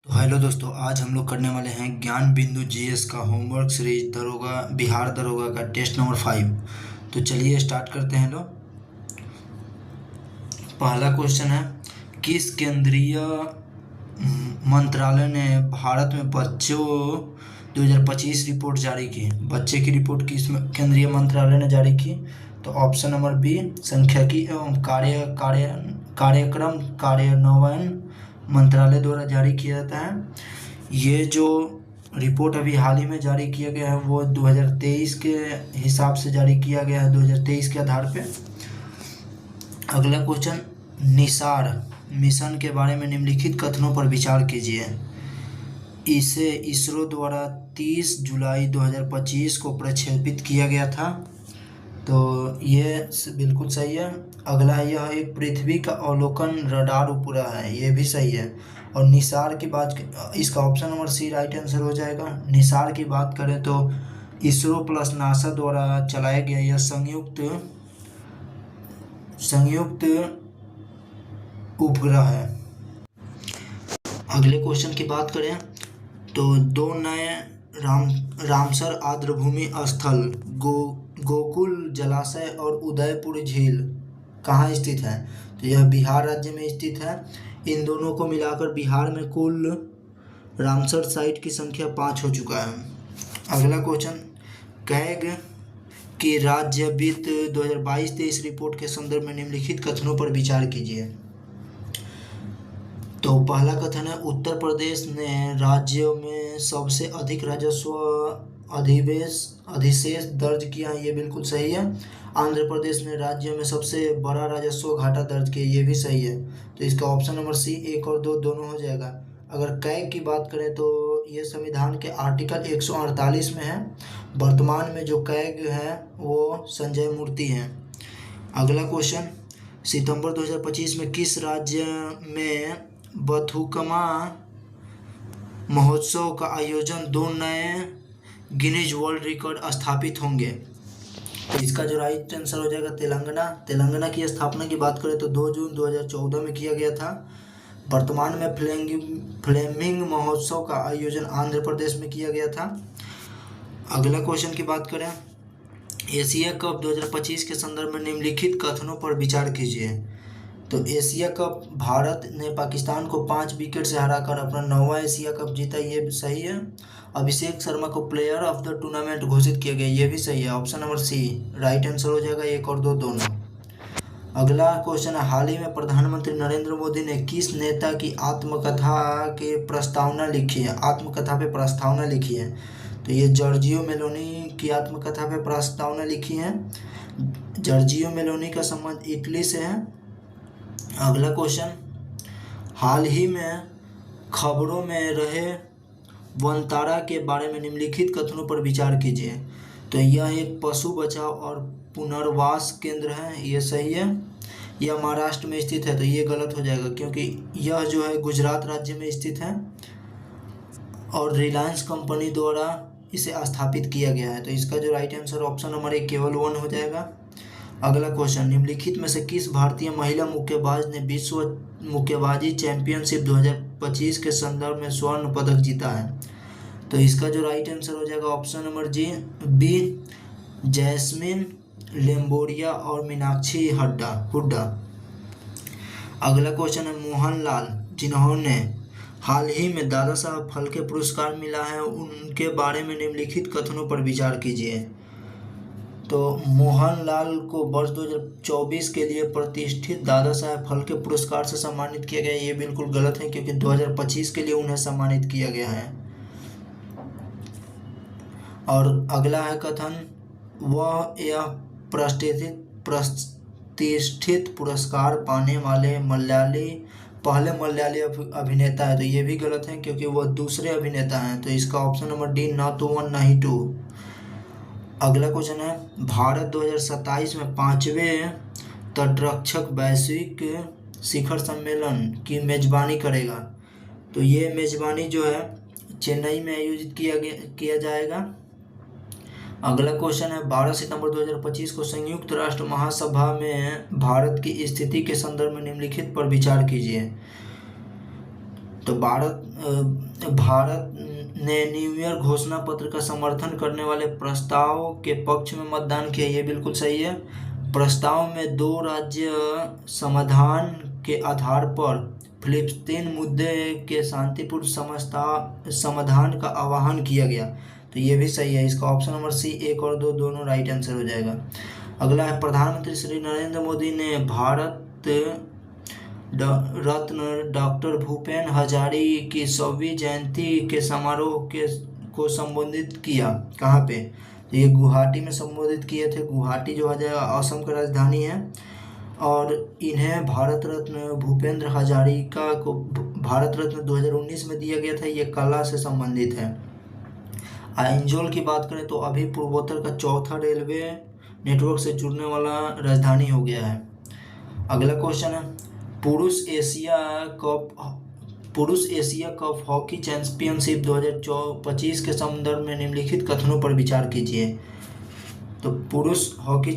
तो हेलो दोस्तों, आज हम लोग करने वाले हैं ज्ञान बिंदु जीएस का होमवर्क सीरीज दरोगा बिहार दरोगा का टेस्ट नंबर 5। तो चलिए स्टार्ट करते हैं लोग। पहला क्वेश्चन है, किस केंद्रीय मंत्रालय ने भारत में बच्चों 2025 रिपोर्ट जारी की? बच्चे की रिपोर्ट किस केंद्रीय मंत्रालय ने जारी की? तो ऑप्शन नंबर बी, सांख्यिकी एवं कार्यक्रम कार्यान्वयन मंत्रालय द्वारा जारी किया जाता है। ये जो रिपोर्ट अभी हाल ही में जारी किया गया है वो 2023 के हिसाब से जारी किया गया है, 2023 के आधार पे। अगला क्वेश्चन, निसार मिशन के बारे में निम्नलिखित कथनों पर विचार कीजिए। इसे इसरो द्वारा 30 जुलाई 2025 को प्रक्षेपित किया गया था, तो ये बिल्कुल सही है। अगला है, यह एक पृथ्वी का अवलोकन रडार उपग्रह है, ये भी सही है। और निसार की बात, इसका option number C right answer हो जाएगा। निसार की बात करें तो इसरो प्लस नासा द्वारा चलाया गया यह संयुक्त उपग्रह है। अगले क्वेश्चन की बात करें तो दो नए रामसर आर्द्रभूमि स्थल गोकुल जलाशय और उदयपुर झील कहाँ स्थित है? तो यह बिहार राज्य में स्थित है। इन दोनों को मिलाकर बिहार में कुल रामसर साइट की संख्या 5 हो चुका है। अगला क्वेश्चन, कैग की राज्य वित्त 2022-23 रिपोर्ट के संदर्भ में निम्नलिखित कथनों पर विचार कीजिए। तो पहला कथन है, उत्तर प्रदेश ने राज्य में सबसे अधिक राजस्व अधिशेष दर्ज किया, ये बिल्कुल सही है। आंध्र प्रदेश ने राज्य में सबसे बड़ा राजस्व घाटा दर्ज किया, ये भी सही है। तो इसका ऑप्शन नंबर सी 1 और 2 दोनों हो जाएगा। अगर कैग की बात करें तो ये संविधान के आर्टिकल 148 में है। वर्तमान में जो कैग है वो संजय मूर्ति हैं। अगला क्वेश्चन, सितंबर 2025 में किस राज्य में बथुकमा महोत्सव का आयोजन 2 नए गिनीज वर्ल्ड रिकॉर्ड स्थापित होंगे? तो इसका जो राइट आंसर हो जाएगा तेलंगाना की स्थापना की बात करें तो 2 जून 2014 में किया गया था। वर्तमान में फ्लेमिंग महोत्सव का आयोजन आंध्र प्रदेश में किया गया था। अगला क्वेश्चन की बात करें, एशिया कप 2025 के संदर्भ में निम्नलिखित कथनों पर विचार कीजिए। तो एशिया कप भारत ने पाकिस्तान को 5 विकेट से हराकर अपना 9वां एशिया कप जीता, ये सही है। अभिषेक शर्मा को प्लेयर ऑफ द टूर्नामेंट घोषित किया गया, ये भी सही है। Option number C right answer हो जाएगा, 1 और 2 दोनों। अगला क्वेश्चन है, हाल ही में प्रधानमंत्री नरेंद्र मोदी ने किस नेता की आत्मकथा पे प्रस्तावना लिखी है? तो ये जॉर्जियो मेलोनी की आत्मकथा पे प्रस्तावना लिखी है। जॉर्जियो मेलोनी का संबंध इटली से है। अगला क्वेश्चन, हाल ही में खबरों में रहे वनतारा के बारे में निम्नलिखित कथनों पर विचार कीजिए। तो यह एक पशु बचाव और पुनर्वास केंद्र है, ये सही है। यह महाराष्ट्र में स्थित है, तो ये गलत हो जाएगा क्योंकि यह जो है गुजरात राज्य में स्थित है और रिलायंस कंपनी द्वारा इसे स्थापित किया गया है। तो इसका जो राइट आंसर ऑप्शन नंबर 1 केवल 1 हो जाएगा। अगला क्वेश्चन, निम्नलिखित में से किस भारतीय महिला मुक्केबाज ने विश्व मुक्केबाजी चैंपियनशिप 2025 के संदर्भ में स्वर्ण पदक जीता है? तो इसका जो राइट आंसर हो जाएगा ऑप्शन नंबर बी, जैस्मिन लेम्बोरिया और मीनाक्षी हुड्डा। अगला क्वेश्चन है, मोहनलाल जिन्होंने हाल ही में दादा साहब फाल्के पुरस्कार मिला है, उनके बारे में निम्नलिखित कथनों पर विचार कीजिए। तो मोहनलाल को वर्ष 2024 के लिए प्रतिष्ठित दादा साहब फाल्के पुरस्कार से सम्मानित किया गया, ये बिल्कुल गलत है क्योंकि 2025 के लिए उन्हें सम्मानित किया गया है। और अगला है कथन, वह यह प्रतिष्ठित पुरस्कार पाने वाले पहले मलयाली अभिनेता है, तो ये भी गलत है क्योंकि वह दूसरे अभिनेता हैं। तो इसका ऑप्शन नंबर डी, ना तो 1 ना ही 2। अगला क्वेश्चन है, भारत 2027 में 5वें तटरक्षक वैश्विक शिखर सम्मेलन की मेजबानी करेगा। तो ये मेजबानी जो है चेन्नई में आयोजित किया जाएगा। अगला क्वेश्चन है, 12 सितंबर 2025 को संयुक्त राष्ट्र महासभा में भारत की स्थिति के संदर्भ में निम्नलिखित पर विचार कीजिए। तो भारत ने न्यू ईयर घोषणा पत्र का समर्थन करने वाले प्रस्ताव के पक्ष में मतदान किया, ये बिल्कुल सही है। प्रस्ताव में 2 राज्य समाधान के आधार पर फिलिस्तीन मुद्दे के शांतिपूर्ण समाधान का आह्वान किया गया, तो ये भी सही है। इसका ऑप्शन नंबर सी 1 और 2 दोनों राइट आंसर हो जाएगा। अगला है, प्रधानमंत्री श्री नरेंद्र मोदी ने भारत रत्न डॉक्टर भूपेन हजारी की 100वीं जयंती के समारोह को संबोधित किया, कहाँ पे? तो ये गुवाहाटी में संबोधित किए थे। गुवाहाटी जो है असम का राजधानी है, और इन्हें भारत रत्न भूपेंद्र हजारिका को भारत रत्न 2019 में दिया गया था। ये कला से संबंधित है। आइंजोल की बात करें तो अभी पूर्वोत्तर का चौथा रेलवे नेटवर्क से जुड़ने वाला राजधानी हो गया है। अगला क्वेश्चन है, पुरुष एशिया कप हॉकी चैंपियनशिप 2025 के संदर्भ में निम्नलिखित कथनों पर विचार कीजिए। तो पुरुष हॉकी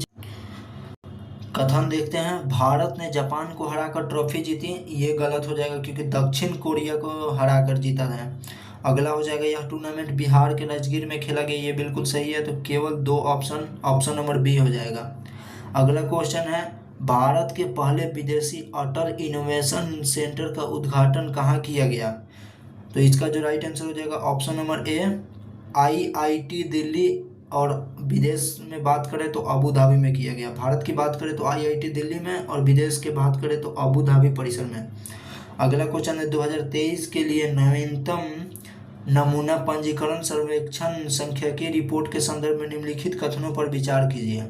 कथन देखते हैं, भारत ने जापान को हराकर ट्रॉफी जीती, ये गलत हो जाएगा क्योंकि दक्षिण कोरिया को हराकर जीता है। अगला हो जाएगा, यह टूर्नामेंट बिहार के राजगीर में खेला गया, ये बिल्कुल सही है। तो केवल 2 ऑप्शन नंबर बी हो जाएगा। अगला क्वेश्चन है, भारत के पहले विदेशी अटल इनोवेशन सेंटर का उद्घाटन कहाँ किया गया? तो इसका जो राइट आंसर हो जाएगा option number A IIT Delhi, और विदेश में बात करें तो अबू धाबी में किया गया। भारत की बात करें तो IIT दिल्ली में, और विदेश की बात करें तो अबू धाबी परिसर में। अगला क्वेश्चन है, 2023 के लिए नवीनतम नमूना पंजीकरण सर्वेक्षण संख्या की रिपोर्ट के संदर्भ में निम्नलिखित कथनों पर विचार कीजिए।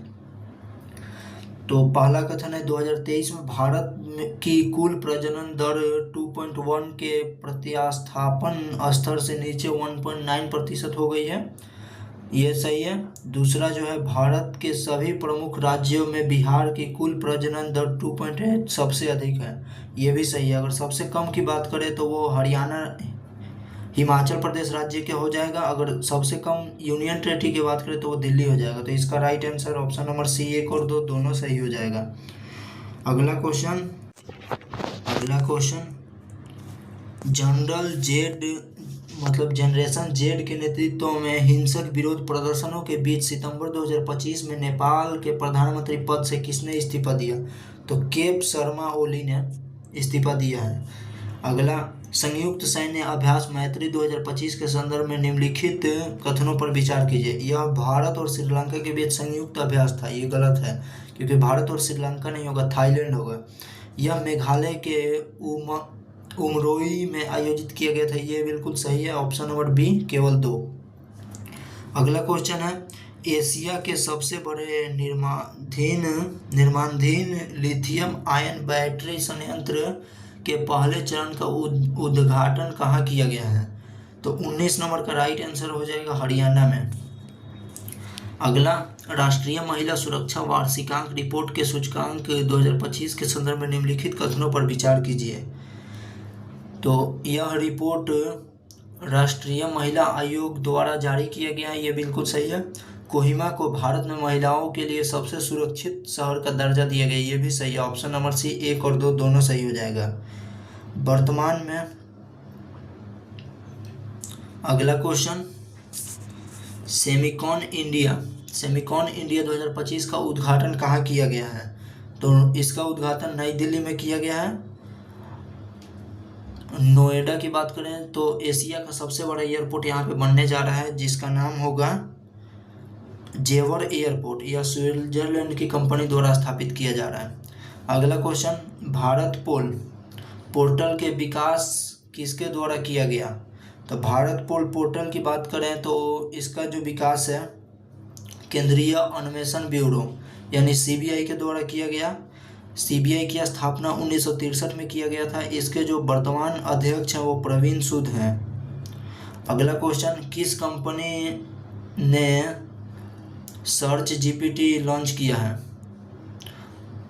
तो पहला कथन है, 2023 में भारत की कुल प्रजनन दर 2.1 के प्रतिस्थापन स्तर से नीचे 1.9% हो गई है, ये सही है। दूसरा जो है, भारत के सभी प्रमुख राज्यों में बिहार की कुल प्रजनन दर 2.8 सबसे अधिक है, ये भी सही है। अगर सबसे कम की बात करें तो वो हरियाणा हिमाचल प्रदेश राज्य के हो जाएगा। अगर सबसे कम यूनियन टेरिटरी की बात करें तो वो दिल्ली हो जाएगा। तो इसका right answer option number C 1 और 2 दोनों सही हो जाएगा। अगला क्वेश्चन, जनरेशन जेड के नेतृत्व में हिंसक विरोध प्रदर्शनों के बीच सितंबर 2025 में नेपाल के प्रधानमंत्री पद से किसने इस्तीफा दिया? तो केप शर्मा ओली ने इस्तीफा दिया है। अगला, संयुक्त सैन्य अभ्यास मैत्री 2025 के संदर्भ में निम्नलिखित कथनों पर विचार कीजिए। यह भारत और श्रीलंका के बीच संयुक्त अभ्यास था, ये गलत है क्योंकि भारत और श्रीलंका नहीं होगा, थाईलैंड होगा। यह मेघालय के उमरोई में आयोजित किया गया था, ये बिल्कुल सही है। ऑप्शन नंबर बी केवल 2। अगला क्वेश्चन है, एशिया के सबसे बड़े निर्माणाधीन लिथियम आयन बैटरी संयंत्र के पहले चरण का उद्घाटन कहाँ किया गया है? तो 19 नंबर का राइट आंसर हो जाएगा हरियाणा में। अगला, राष्ट्रीय महिला सुरक्षा वार्षिकांक रिपोर्ट के सूचकांक 2025 के संदर्भ में निम्नलिखित कथनों पर विचार कीजिए। तो यह रिपोर्ट राष्ट्रीय महिला आयोग द्वारा जारी किया गया है, ये बिल्कुल सही है। कोहिमा को भारत में महिलाओं के लिए सबसे सुरक्षित शहर का दर्जा दिया गया, ये भी सही है। ऑप्शन नंबर सी 1 और 2 दोनों सही हो जाएगा। वर्तमान में अगला क्वेश्चन, सेमिकॉन इंडिया 2025 का उद्घाटन कहाँ किया गया है? तो इसका उद्घाटन नई दिल्ली में किया गया है। नोएडा की बात करें तो एशिया का सबसे बड़ा एयरपोर्ट यहाँ पे बनने जा रहा है, जिसका नाम होगा जेवर एयरपोर्ट। यह स्विट्जरलैंड की कंपनी द्वारा स्थापित किया जा रहा है। अगला क्वेश्चन, भारत पोर्टल के विकास किसके द्वारा किया गया? तो भारत पोर्टल की बात करें तो इसका जो विकास है केंद्रीय अन्वेषण ब्यूरो यानी CBI के द्वारा किया गया। CBI की स्थापना 1963 में किया गया था। इसके जो वर्तमान अध्यक्ष हैं वो प्रवीण सूद हैं। अगला क्वेश्चन, किस कंपनी ने सर्च GPT लॉन्च किया है?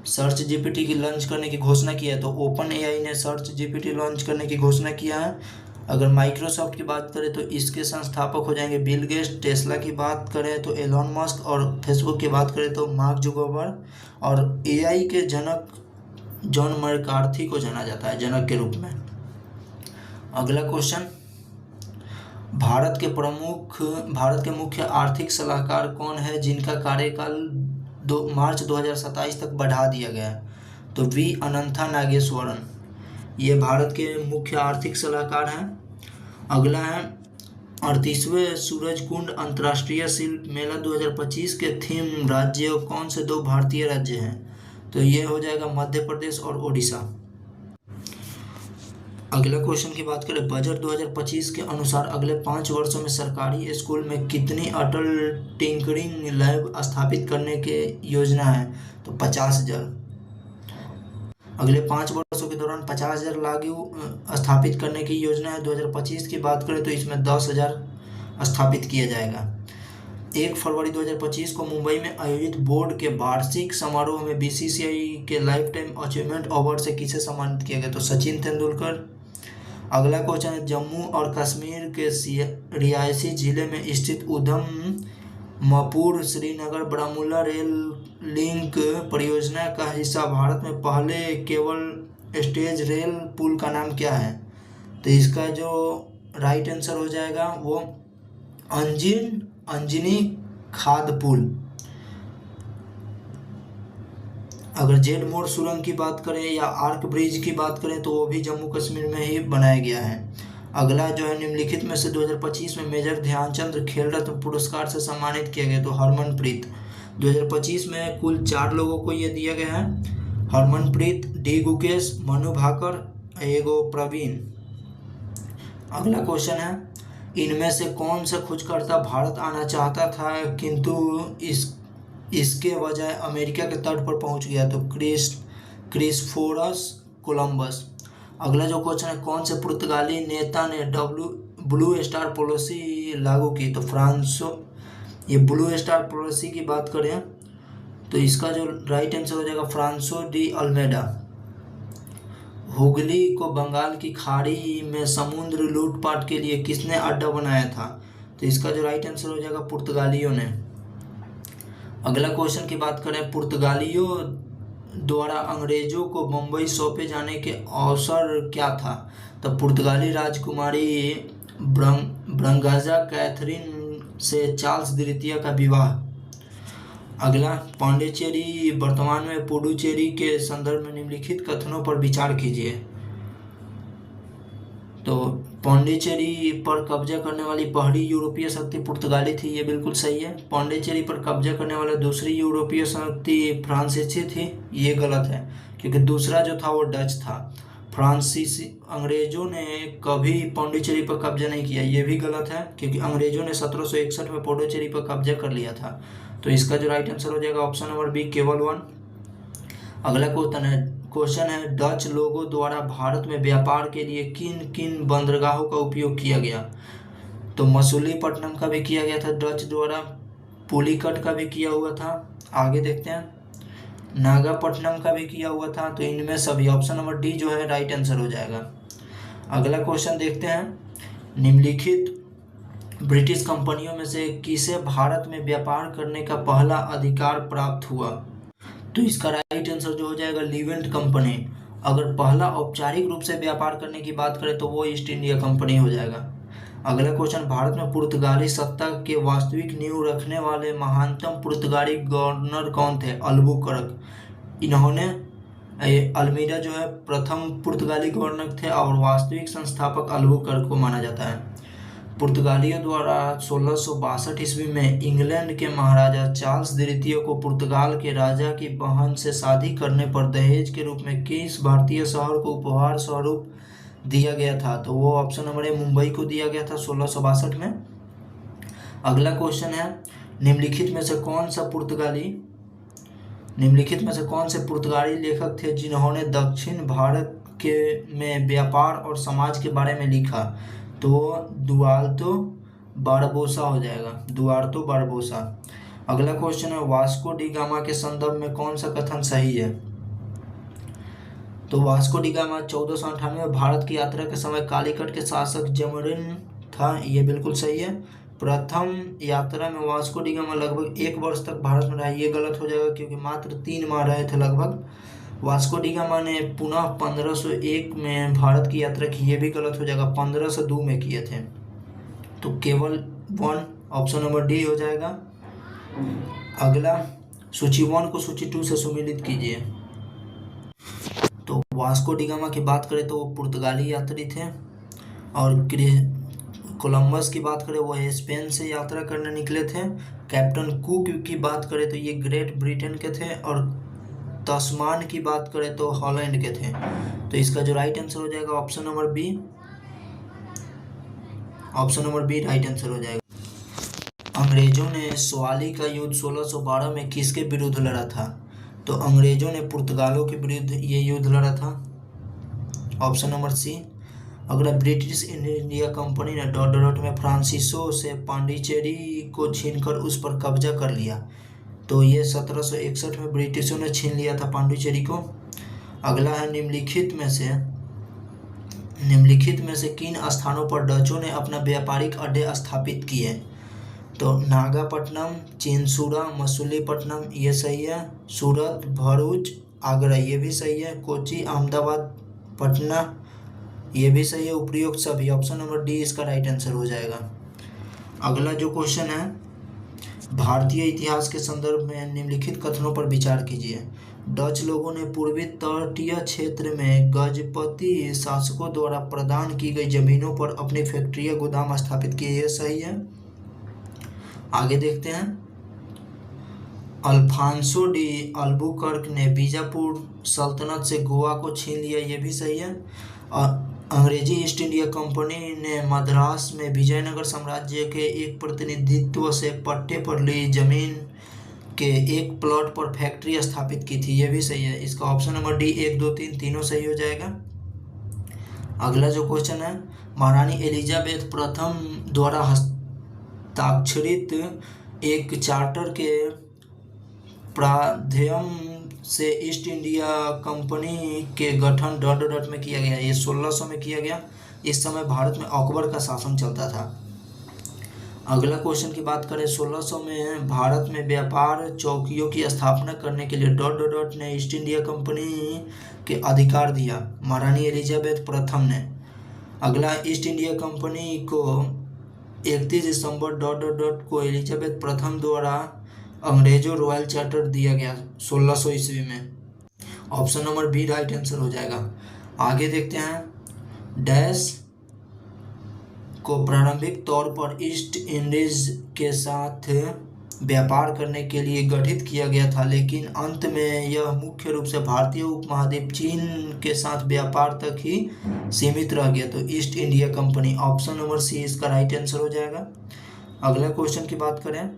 सर्च GPT की लॉन्च करने की घोषणा की है तो OpenAI ने सर्च GPT लॉन्च करने की घोषणा किया है। अगर माइक्रोसॉफ्ट की बात करें तो इसके संस्थापक हो जाएंगे बिल गेट्स। टेस्ला की बात करें तो एलॉन मस्क, और फेसबुक की बात करें तो मार्क जुकरबर्ग, और AI के जनक जॉन मैकार्थी को जाना जाता है जनक के रूप में। अगला क्वेश्चन, भारत के मुख्य आर्थिक सलाहकार कौन है जिनका कार्यकाल मार्च 2027 तक बढ़ा दिया गया है? तो वी अनंथा नागेश्वरन, ये भारत के मुख्य आर्थिक सलाहकार हैं। अगला है, 38वें सूरजकुंड अंतर्राष्ट्रीय शिल्प मेला 2025 के थीम राज्य कौन से 2 भारतीय राज्य हैं? तो ये हो जाएगा मध्य प्रदेश और ओडिशा। अगला क्वेश्चन की बात करें, बजट 2025 के अनुसार अगले 5 वर्षों में सरकारी स्कूल में कितनी अटल टिंकरिंग लैब स्थापित करने की योजना है? तो 50,000। अगले 5 वर्षों के दौरान 50,000 लागू स्थापित करने की योजना है। 2025 की बात करें तो इसमें 10,000 स्थापित किया जाएगा। 1 फरवरी 2025 को मुंबई में आयोजित बोर्ड के वार्षिक समारोह में बीसीसीआई के लाइफ टाइम अचीवमेंट अवार्ड से किसे सम्मानित किया गया? तो सचिन तेंदुलकर। अगला क्वेश्चन है, जम्मू और कश्मीर के रियासी जिले में स्थित उधम मपुर श्रीनगर बारामूला रेल लिंक परियोजना का हिस्सा भारत में पहले केबल स्टेज रेल पुल का नाम क्या है? तो इसका जो राइट आंसर हो जाएगा वो अंजनी खाद पुल। अगर जेड मोड़ सुरंग की बात करें या आर्क ब्रिज की बात करें तो वो भी जम्मू कश्मीर में ही बनाया गया है। अगला जो है, निम्नलिखित में से 2025 में मेजर ध्यानचंद खेल रत्न पुरस्कार से सम्मानित किया गया? तो हरमनप्रीत। 2025 में कुल 4 लोगों को ये दिया गया है, हरमनप्रीत, डी गुकेश, मनु भाकर, एगो प्रवीण। अगला क्वेश्चन है, इनमें से कौन सा खोजकर्ता भारत आना चाहता था किंतु इसके बजाय अमेरिका के तट पर पहुंच गया? तो क्रिस्टोफरस कोलंबस। अगला जो क्वेश्चन है, कौन से पुर्तगाली नेता ने ब्लू स्टार पॉलिसी लागू की? तो फ्रांसो। ये ब्लू स्टार पॉलिसी की बात करें तो इसका जो राइट आंसर हो जाएगा फ्रांसो डी अल्मेडा। हुगली को बंगाल की खाड़ी में समुद्र लूटपाट के लिए किसने अड्डा बनाया था? तो इसका जो राइट आंसर हो जाएगा पुर्तगालियों ने। अगला क्वेश्चन की बात करें, पुर्तगालियों द्वारा अंग्रेजों को बम्बई सौंपे जाने के अवसर क्या था? तो पुर्तगाली राजकुमारी ब्रंगाजा कैथरीन से चार्ल्स द्वितीय का विवाह। अगला, पांडिचेरी वर्तमान में पुडुचेरी के संदर्भ में निम्नलिखित कथनों पर विचार कीजिए। तो पांडिचेरी पर कब्जा करने वाली पहली यूरोपीय शक्ति पुर्तगाली थी, ये बिल्कुल सही है। पांडिचेरी पर कब्जा करने वाला दूसरी यूरोपीय शक्ति फ्रांसीसी थी, ये गलत है क्योंकि दूसरा जो था वो डच था। फ्रांसीसी अंग्रेजों ने कभी पांडिचेरी पर कब्जा नहीं किया, ये भी गलत है क्योंकि अंग्रेजों ने 1761 में पांडिचेरी पर कब्जा कर लिया था। तो इसका जो राइट आंसर हो जाएगा ऑप्शन नंबर बी, केवल 1। अगला क्वेश्चन है, डच लोगों द्वारा भारत में व्यापार के लिए किन किन बंदरगाहों का उपयोग किया गया? तो मसूलीपट्टनम का भी किया गया था डच द्वारा, पुलिकट का भी किया हुआ था, आगे देखते हैं, नागापट्टनम का भी किया हुआ था। तो इनमें सभी ऑप्शन नंबर डी जो है राइट आंसर हो जाएगा। अगला क्वेश्चन देखते हैं, निम्नलिखित ब्रिटिश कंपनियों में से किसे भारत में व्यापार करने का पहला अधिकार प्राप्त हुआ? तो इसका राइट आंसर जो हो जाएगा लिवेंट कंपनी। अगर पहला औपचारिक रूप से व्यापार करने की बात करें तो वो ईस्ट इंडिया कंपनी हो जाएगा। अगला क्वेश्चन, भारत में पुर्तगाली सत्ता के वास्तविक नींव रखने वाले महानतम पुर्तगाली गवर्नर कौन थे? अल्बुकर्क। इन्होंने अल्मीडा जो है प्रथम पुर्तगाली गवर्नर थे और वास्तविक संस्थापक अल्बुकर्क को माना जाता है। पुर्तगालियों द्वारा 1662 ईस्वी में इंग्लैंड के महाराजा चार्ल्स द्वितीय को पुर्तगाल के राजा की बहन से शादी करने पर दहेज के रूप में किस भारतीय शहर को उपहार स्वरूप दिया गया था? तो वो ऑप्शन नंबर ए, मुंबई को दिया गया था 1662 में। अगला क्वेश्चन है, निम्नलिखित में से कौन से पुर्तगाली लेखक थे जिन्होंने दक्षिण भारत में व्यापार और समाज के बारे में लिखा? तो दुआर्तो बारबोसा हो जाएगा, दुआर्तो बारबोसा। अगला क्वेश्चन है, वास्को डी गामा के संदर्भ में कौन सा कथन सही है? तो वास्को डी गामा 1498 में भारत की यात्रा के समय कालीकट के शासक जमोरिन था, ये बिल्कुल सही है। प्रथम यात्रा में वास्को डी गामा लगभग 1 वर्ष तक भारत में रहा, ये गलत हो जाएगा क्योंकि मात्र 3 माह रहे थे लगभग। वास्को डी गामा ने पुनः 1501 में भारत की यात्रा की, ये भी गलत हो जाएगा, 1502 में किए थे। तो केवल 1 ऑप्शन नंबर डी हो जाएगा। अगला, सूची 1 को सूची 2 से सुमेलित कीजिए। तो वास्को डी गामा की बात करें तो वो पुर्तगाली यात्री थे, और कोलंबस की बात करें वो स्पेन से यात्रा करने निकले थे। कैप्टन कुक की बात करें तो ये ग्रेट ब्रिटेन के थे, और तस्मान की बात करें तो हॉलैंड के थे। तो इसका जो राइट आंसर हो जाएगा option number B, option number B right answer हो जाएगा। अंग्रेजों ने सवाली का युद्ध 1612 में किसके विरुद्ध लड़ा था? तो अंग्रेजों ने पुर्तगालों के विरुद्ध ये युद्ध लड़ा था, ऑप्शन नंबर सी। अगला, ब्रिटिश इंडिया कंपनी ने डॉट डॉट में फ्रांसीसो से पांडिचेरी को छीनकर उस पर कब्जा कर लिया। तो ये 1761 में ब्रिटिशों ने छीन लिया था पांडिचेरी को। अगला है, निम्नलिखित में से किन स्थानों पर डचों ने अपना व्यापारिक अड्डे स्थापित किए? तो नागापट्टनम, चिंसूरा, मसूलीपट्टनम, ये सही है। सूरत, भरूच, आगरा, ये भी सही है। कोची, अहमदाबाद, पटना, ये भी सही है। उपयुक्त सभी, ऑप्शन नंबर डी इसका राइट आंसर हो जाएगा। अगला जो क्वेश्चन है, भारतीय इतिहास के संदर्भ में निम्नलिखित कथनों पर विचार कीजिए। डच लोगों ने पूर्वी तटीय क्षेत्र में गजपति शासकों द्वारा प्रदान की गई जमीनों पर अपनी फैक्ट्रियां, गोदाम स्थापित किए, ये सही है। आगे देखते हैं, अल्फांसो डी अल्बुकर्क ने बीजापुर सल्तनत से गोवा को छीन लिया, ये भी सही है। और अंग्रेजी ईस्ट इंडिया कंपनी ने मद्रास में विजयनगर साम्राज्य के एक प्रतिनिधित्व से पट्टे पर ली जमीन के एक प्लॉट पर फैक्ट्री स्थापित की थी, ये भी सही है। इसका ऑप्शन नंबर डी 1, 2, 3 तीनों सही हो जाएगा। अगला जो क्वेश्चन है, महारानी एलिजाबेथ प्रथम द्वारा हस्ताक्षरित एक चार्टर के प्राध्यम से ईस्ट इंडिया कंपनी के गठन डॉट डॉट में किया गया, ये 1600 में किया गया। इस समय भारत में अकबर का शासन चलता था। अगला क्वेश्चन की बात करें, 1600 में भारत में व्यापार चौकियों की स्थापना करने के लिए डॉट डॉट डॉट ने ईस्ट इंडिया कंपनी के अधिकार दिया, महारानी एलिजाबेथ प्रथम ने। अगला, ईस्ट इंडिया कंपनी को 31 दिसंबर डॉट डॉट डॉट को एलिजाबेथ प्रथम द्वारा अंग्रेजों रॉयल चार्टर दिया गया 1600 ईस्वी में, option number B right answer हो जाएगा। आगे देखते हैं, डैश को प्रारंभिक तौर पर ईस्ट इंडीज के साथ व्यापार करने के लिए गठित किया गया था, लेकिन अंत में यह मुख्य रूप से भारतीय उपमहाद्वीप चीन के साथ व्यापार तक ही सीमित रह गया। तो East India Company, option number C इसका राइट आंसर हो जाएगा। अगला क्वेश्चन की बात करें,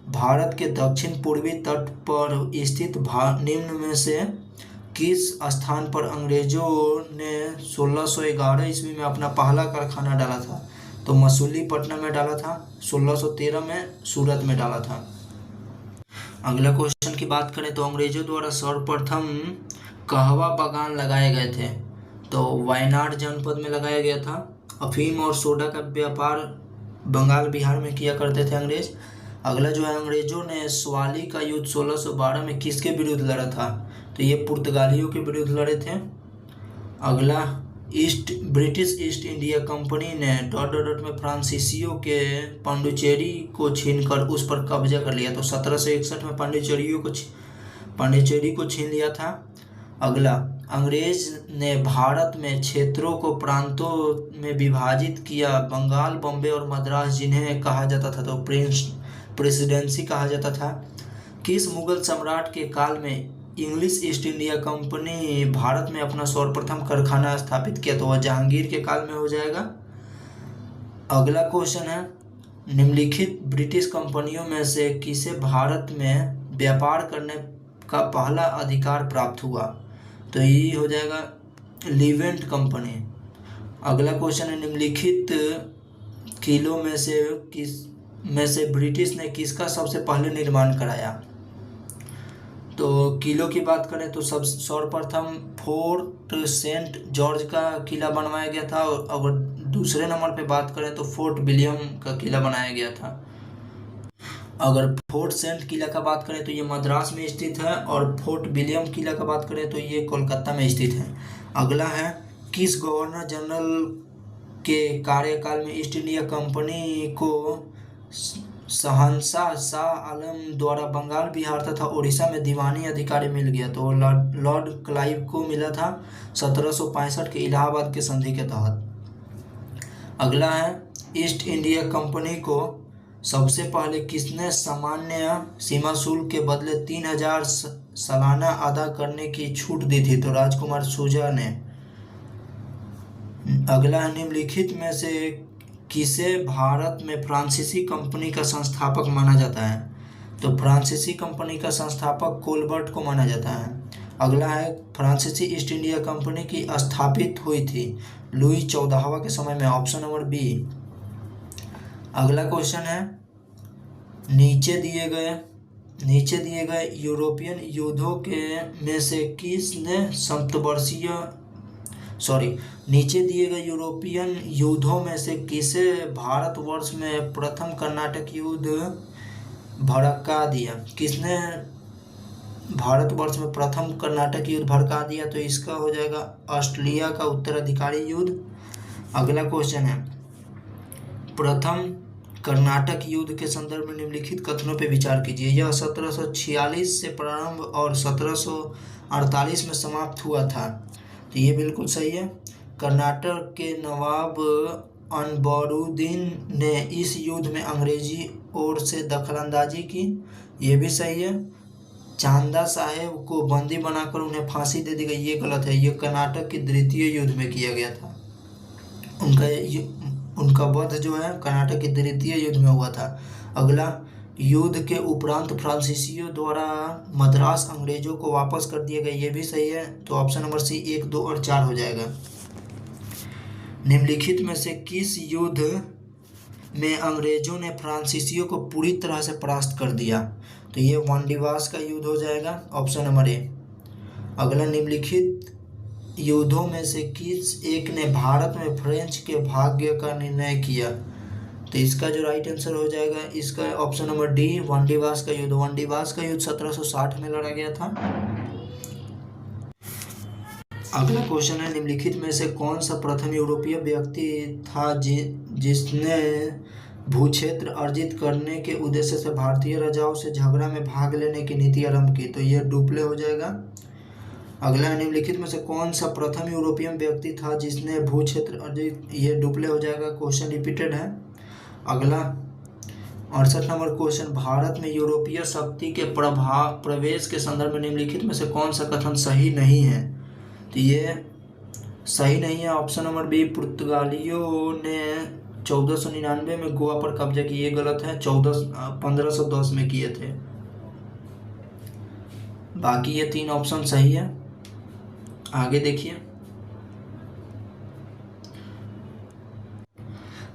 भारत के दक्षिण पूर्वी तट पर स्थित निम्न में से किस स्थान पर अंग्रेजों ने 1611 ईस्वी में अपना पहला कारखाना डाला था? तो मसूलीपट्टनम में डाला था, 1613 में सूरत में डाला था। अगला क्वेश्चन की बात करें तो अंग्रेजों द्वारा सर्वप्रथम कहवा बागान लगाए गए थे? तो वायनाड जनपद में लगाया गया था। अफीम और सोडा का व्यापार बंगाल बिहार में किया करते थे अंग्रेज। अगला जो है, अंग्रेजों ने सवाली का युद्ध 1612 में किसके विरुद्ध लड़ा था? तो ये पुर्तगालियों के विरुद्ध लड़े थे। अगला, ब्रिटिश ईस्ट इंडिया कंपनी ने डॉट डॉट डॉट में फ्रांसीसियों के पांडिचेरी को छीनकर उस पर कब्जा कर लिया। तो 1761 में पांडिचेरी को छीन लिया था। अगला, अंग्रेज ने भारत में क्षेत्रों को प्रांतों में विभाजित किया, बंगाल, बॉम्बे और मद्रास, जिन्हें कहा जाता था तो प्रेसिडेंसी कहा जाता था। किस मुगल सम्राट के काल में English east India company Bharat में अपना सर्वप्रथम कारखाना स्थापित किया? तो वह जहांगीर के काल में हो जाएगा। अगला क्वेश्चन है, निम्नलिखित ब्रिटिश कंपनियों में से किसे भारत में व्यापार करने का पहला अधिकार प्राप्त हुआ? तो ये हो जाएगा लीवेंट कंपनी। अगला क्वेश्चन है, निम्नलिखित किलों में से ब्रिटिश ने किसका सबसे पहले निर्माण कराया? तो किलो की बात करें तो सर्वप्रथम फोर्ट सेंट जॉर्ज का किला बनवाया गया था, और अगर दूसरे नंबर पे बात करें तो फोर्ट विलियम का किला बनाया गया था। अगर फोर्ट सेंट किला का बात करें तो ये मद्रास में स्थित है, और फोर्ट विलियम किला का बात करें तो ये कोलकाता में स्थित है। अगला है, किस गवर्नर जनरल के कार्यकाल में ईस्ट इंडिया कंपनी को शहंशाह शाह आलम द्वारा बंगाल, बिहार तथा उड़ीसा में दीवानी अधिकार मिल गया? तो लॉर्ड क्लाइव को मिला था 1765 के इलाहाबाद के संधि के तहत। अगला है, ईस्ट इंडिया कंपनी को सबसे पहले किसने सामान्य सीमा शुल्क के बदले 3000 सालाना अदा करने की छूट दी थी? तो राजकुमार शुजा ने। अगला है, निम्नलिखित में से किसे भारत में फ्रांसीसी कंपनी का संस्थापक माना जाता है? तो फ्रांसीसी कंपनी का संस्थापक कोलबर्ट को माना जाता है। अगला है, फ्रांसीसी ईस्ट इंडिया कंपनी की स्थापित हुई थी लुई 14वां के समय में, ऑप्शन नंबर बी। अगला क्वेश्चन है, नीचे दिए गए यूरोपियन युद्धों के में से किसने नीचे दिए गए यूरोपियन युद्धों में से किसे भारतवर्ष में प्रथम कर्नाटक युद्ध भड़का दिया? किसने भारतवर्ष में प्रथम कर्नाटक युद्ध भड़का दिया? तो इसका हो जाएगा ऑस्ट्रेलिया का उत्तराधिकारी युद्ध। अगला क्वेश्चन है, प्रथम कर्नाटक युद्ध के संदर्भ में निम्नलिखित कथनों पर विचार कीजिए। यह 1746 से प्रारंभ और 1748 में समाप्त हुआ था। तो ये बिल्कुल सही है। कर्नाटक के नवाब अनबरुद्दीन ने इस युद्ध में अंग्रेजी ओर से दखलंदाजी की, ये भी सही है। चांदा साहेब को बंदी बनाकर उन्हें फांसी दे दी गई, ये गलत है। ये कर्नाटक के द्वितीय युद्ध में किया गया था। उनका वध जो है कर्नाटक के द्वितीय युद्ध में हुआ था। अगला, युद्ध के उपरांत फ्रांसीसियों द्वारा मद्रास अंग्रेजों को वापस कर दिया गया, ये भी सही है। तो ऑप्शन नंबर सी 1, 2 और 4 हो जाएगा। निम्नलिखित में से किस युद्ध में अंग्रेजों ने फ्रांसीसियों को पूरी तरह से परास्त कर दिया? तो ये वांडीवास का युद्ध हो जाएगा, ऑप्शन नंबर ए। अगला, निम्नलिखित युद्धों में से किस एक ने भारत में फ्रेंच के भाग्य का निर्णय किया? तो इसका जो राइट आंसर हो जाएगा इसका ऑप्शन नंबर डी, वांडीवास का युद्ध। वांडीवास का युद्ध 1760 में लड़ा गया था। अगला क्वेश्चन है, निम्नलिखित में से कौन सा प्रथम यूरोपीय व्यक्ति था जिसने भूक्षेत्र अर्जित करने के उद्देश्य से भारतीय राजाओं से झगड़ा में भाग लेने की नीति आरंभ की? तो यह डुप्ले हो जाएगा। अगला, निम्नलिखित में से कौन सा प्रथम यूरोपियन व्यक्ति था जिसने भूक्षेत्र अर्जित, ये डुप्ले हो जाएगा, क्वेश्चन रिपीटेड है। अगला 68 नंबर क्वेश्चन, भारत में यूरोपीय शक्ति के प्रवेश के संदर्भ में निम्नलिखित में से कौन सा कथन सही नहीं है? तो ये सही नहीं है, ऑप्शन नंबर बी, पुर्तगालियों ने 1499 में गोवा पर कब्जा किया, ये गलत है। 1510 में किए थे। बाकी ये 3 ऑप्शन सही है। आगे देखिए,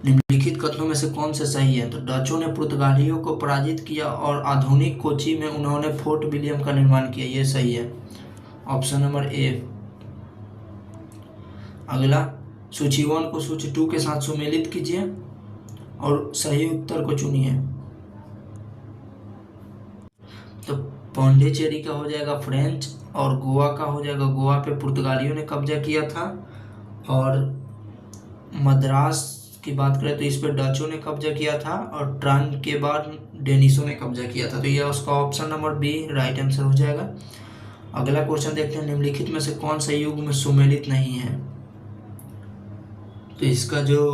निम्नलिखित कथनों में से कौन से सही है? तो डचों ने पुर्तगालियों को पराजित किया और आधुनिक कोची में उन्होंने फोर्ट विलियम का निर्माण किया, ये सही है, ऑप्शन नंबर ए। अगला, सूची 1 को सूची 2 के साथ सुमेलित कीजिए और सही उत्तर को चुनिए। तो पौंडीचेरी का हो जाएगा फ्रेंच, और गोवा का हो जाएगा, गोवा पे पुर्तगालियों ने कब्जा किया था। और मद्रास की बात करें तो इस पर डचों ने कब्जा किया था, और ट्रान के बाद डेनिशों ने कब्जा किया था। तो यह उसका option number B right answer हो जाएगा। अगला क्वेश्चन देखते हैं, निम्नलिखित में से कौन सा युग में सुमेलित नहीं है? तो इसका जो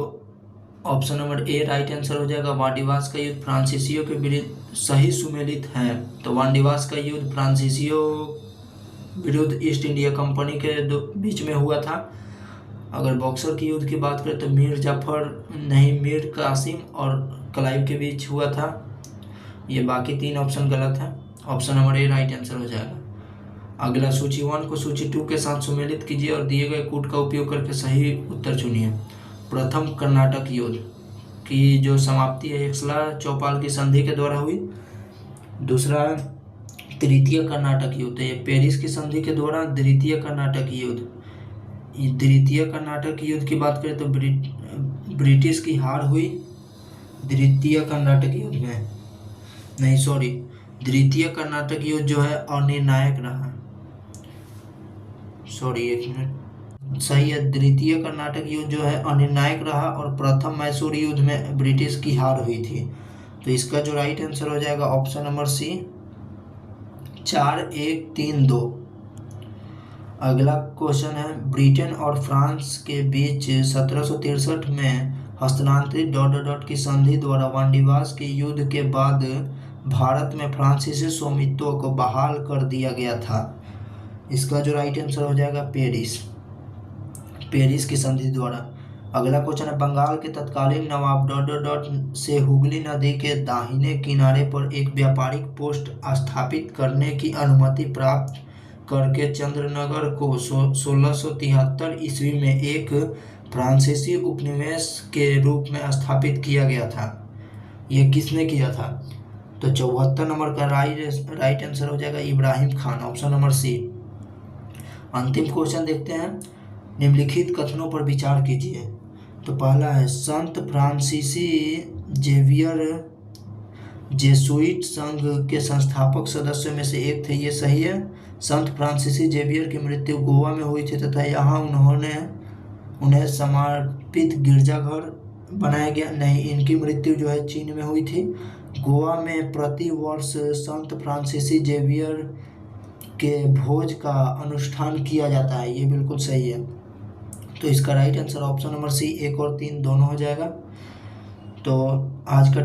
option number A right answer हो जाएगा, वांडीवास का युद्ध फ्रांसीसियों के विरुद्ध सही सुमेलित है। तो वांडीवास का युद्ध फ्रांसीसियों विरुद्ध ईस्ट इंडिया कंपनी के बीच में हुआ था। अगर बॉक्सर की युद्ध की बात करें तो मीर कासिम और क्लाइव के बीच हुआ था। ये बाकी 3 ऑप्शन गलत है, option number A right answer हो जाएगा। अगला, सूची 1 को सूची 2 के साथ सुमेलित कीजिए और दिए गए कूट का उपयोग करके सही उत्तर चुनिए। प्रथम कर्नाटक युद्ध की जो समाप्ति है एक्सला चौपाल की संधि के द्वारा हुई। दूसरा, तृतीय कर्नाटक युद्ध, ये पेरिस की संधि के द्वारा द्वितीय कर्नाटक युद्ध। द्वितीय कर्नाटक युद्ध की बात करें तो ब्रिटिश की हार हुई द्वितीय कर्नाटक युद्ध में। नहीं सॉरी, द्वितीय कर्नाटक युद्ध जो है अनिर्णायक रहा। सॉरी, एक मिनट, सही है, द्वितीय कर्नाटक युद्ध जो है अनिर्णायक रहा और प्रथम मैसूर युद्ध में ब्रिटिश की हार हुई थी। तो इसका जो राइट आंसर हो जाएगा ऑप्शन नंबर सी, 4-1-3-2। अगला क्वेश्चन है, ब्रिटेन और फ्रांस के बीच 1763 में हस्तांतरित डॉट डॉट डॉट की संधि द्वारा वांडीवास के युद्ध के बाद भारत में फ्रांसीसी स्वामित्व को बहाल कर दिया गया था। इसका जो राइट आंसर हो जाएगा पेरिस, पेरिस की संधि द्वारा। अगला क्वेश्चन है, बंगाल के तत्कालीन नवाब डॉट डॉट डॉट से हुगली नदी के दाहिने किनारे पर एक व्यापारिक पोस्ट स्थापित करने की अनुमति प्राप्त करके चंद्रनगर को 1673 ईस्वी में एक फ्रांसीसी उपनिवेश के रूप में स्थापित किया गया था। ये किसने किया था? तो 74 नंबर का राइट आंसर हो जाएगा Ibrahim Khan, option number C. अंतिम क्वेश्चन देखते हैं, निम्नलिखित कथनों पर विचार कीजिए। तो पहला है, संत फ्रांसीसी जेवियर जेसुइट संघ के संस्थापक सदस्यों में से एक थे, ये सही है। संत फ्रांसीसी जेवियर की मृत्यु गोवा में हुई थी तथा यहाँ उन्हें समर्पित गिरजाघर बनाया गया। नहीं, इनकी मृत्यु जो है चीन में हुई थी। गोवा में प्रति वर्ष संत फ्रांसीसी जेवियर के भोज का अनुष्ठान किया जाता है, ये बिल्कुल सही है। तो इसका right answer option number C, 1 और 3 दोनों हो जाएगा। तो आज का